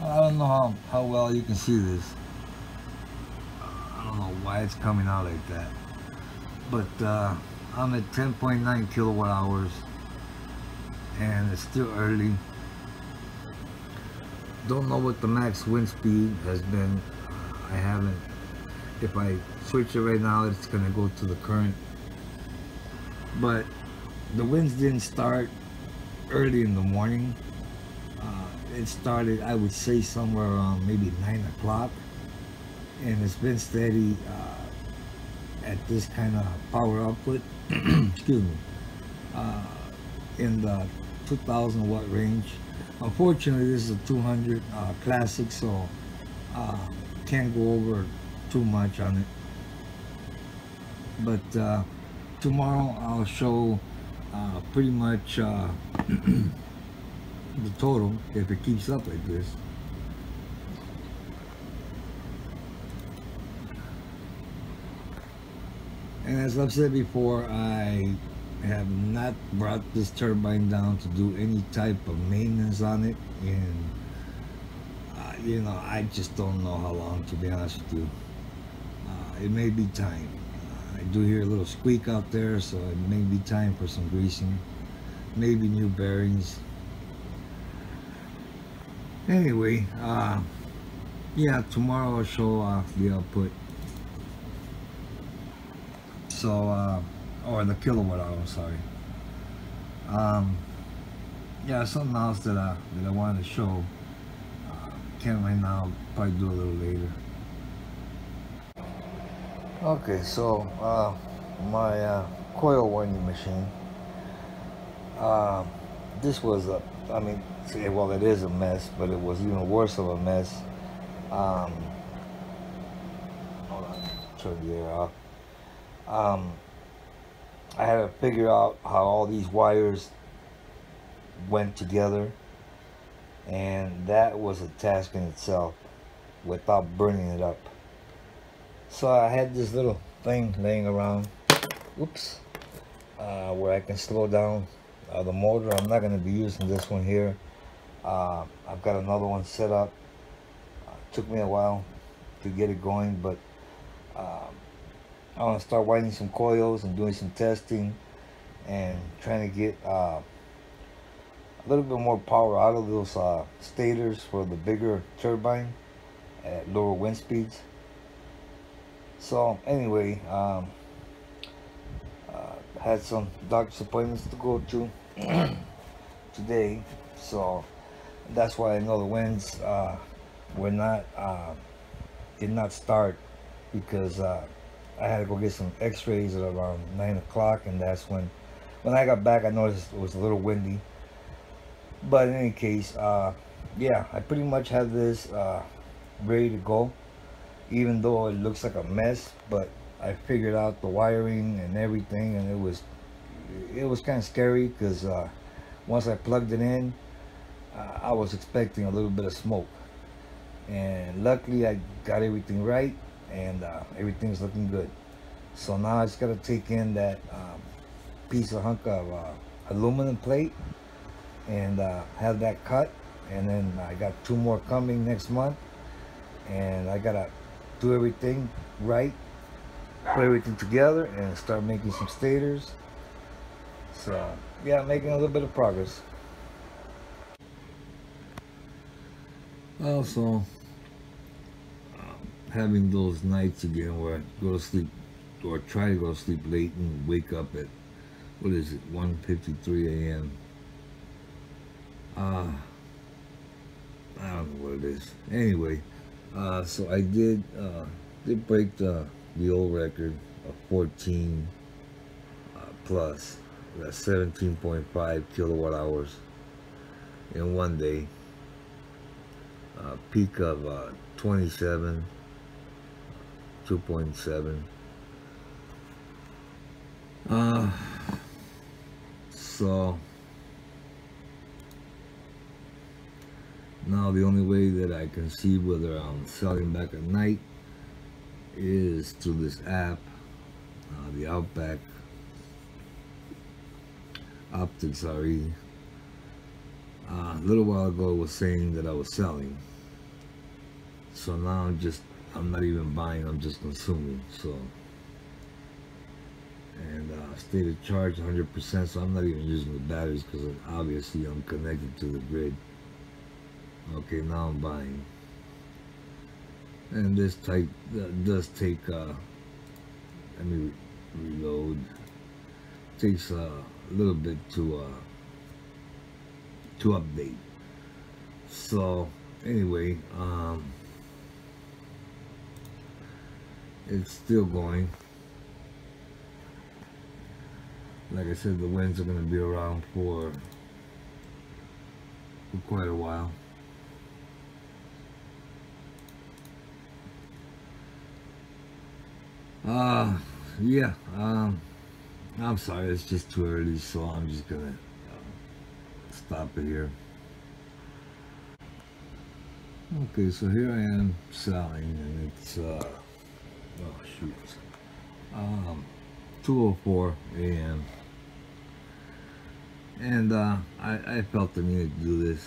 I don't know how well you can see this. I don't know why it's coming out like that. But I'm at 10.9 kilowatt hours and it's still early. Don't know what the max wind speed has been. I haven't. If I switch it right now, it's gonna go to the current. But the winds didn't start early in the morning. It started, I would say, somewhere around maybe 9 o'clock, and it's been steady at this kind of power output. Excuse me, in the 2,000 watt range. Unfortunately, this is a 200 classic, so can't go over too much on it. But tomorrow I'll show pretty much the total if it keeps up like this. And as I've said before, I have not brought this turbine down to do any type of maintenance on it, and you know, I just don't know how long, to be honest with you. It may be time. I do hear a little squeak out there, so it may be time for some greasing, maybe new bearings. Anyway, yeah, tomorrow I'll show the output. So, or the kilowatt hour, I'm sorry. Yeah, something else that I wanted to show. Can't right now, probably do a little later. Okay, so my coil winding machine. This was I mean, well, it is a mess, but it was even worse of a mess. Hold on, turn the air off. I had to figure out how all these wires went together, and that was a task in itself without burning it up. So I had this little thing laying around, whoops, where I can slow down the motor. I'm not going to be using this one here. I've got another one set up. Took me a while to get it going, but I want to start winding some coils and doing some testing and trying to get a little bit more power out of those stators for the bigger turbine at lower wind speeds. So anyway, had some doctor's appointments to go to today, so that's why I know the winds were not did not start, because I had to go get some x-rays at around 9 o'clock, and that's when I got back I noticed it was a little windy. But in any case, yeah, I pretty much have this ready to go, even though it looks like a mess. But I figured out the wiring and everything, and it was kind of scary, because once I plugged it in, I was expecting a little bit of smoke, and luckily I got everything right, and everything's looking good. So now I just got to take in that piece of hunk of aluminum plate and have that cut, and then I got 2 more coming next month, and I gotta do everything right, put everything together, and start making some stators. So yeah, making a little bit of progress. Also, having those nights again where I go to sleep, or try to go to sleep late and wake up at, what is it, 1:53 a.m. I don't know what it is. Anyway, so I did break the old record of 14 plus. That's 17.5 kilowatt hours in one day. Peak of 27, 2.7. So now the only way that I can see whether I'm selling back at night is through this app, the Outback Optics RE. A little while ago it was saying that I was selling, So now I'm not even buying, I'm just consuming. So, and state of charge 100%, so I'm not even using the batteries because obviously I'm connected to the grid. Okay, now I'm buying. And this type does take, let me reload. Takes a little bit to update. So anyway, it's still going. Like I said, the winds are going to be around for quite a while. Yeah, I'm sorry, it's just too early, so I'm just gonna stop it here. Okay, so here I am selling, and it's oh shoot, 2:04 a.m. and I felt the need to do this.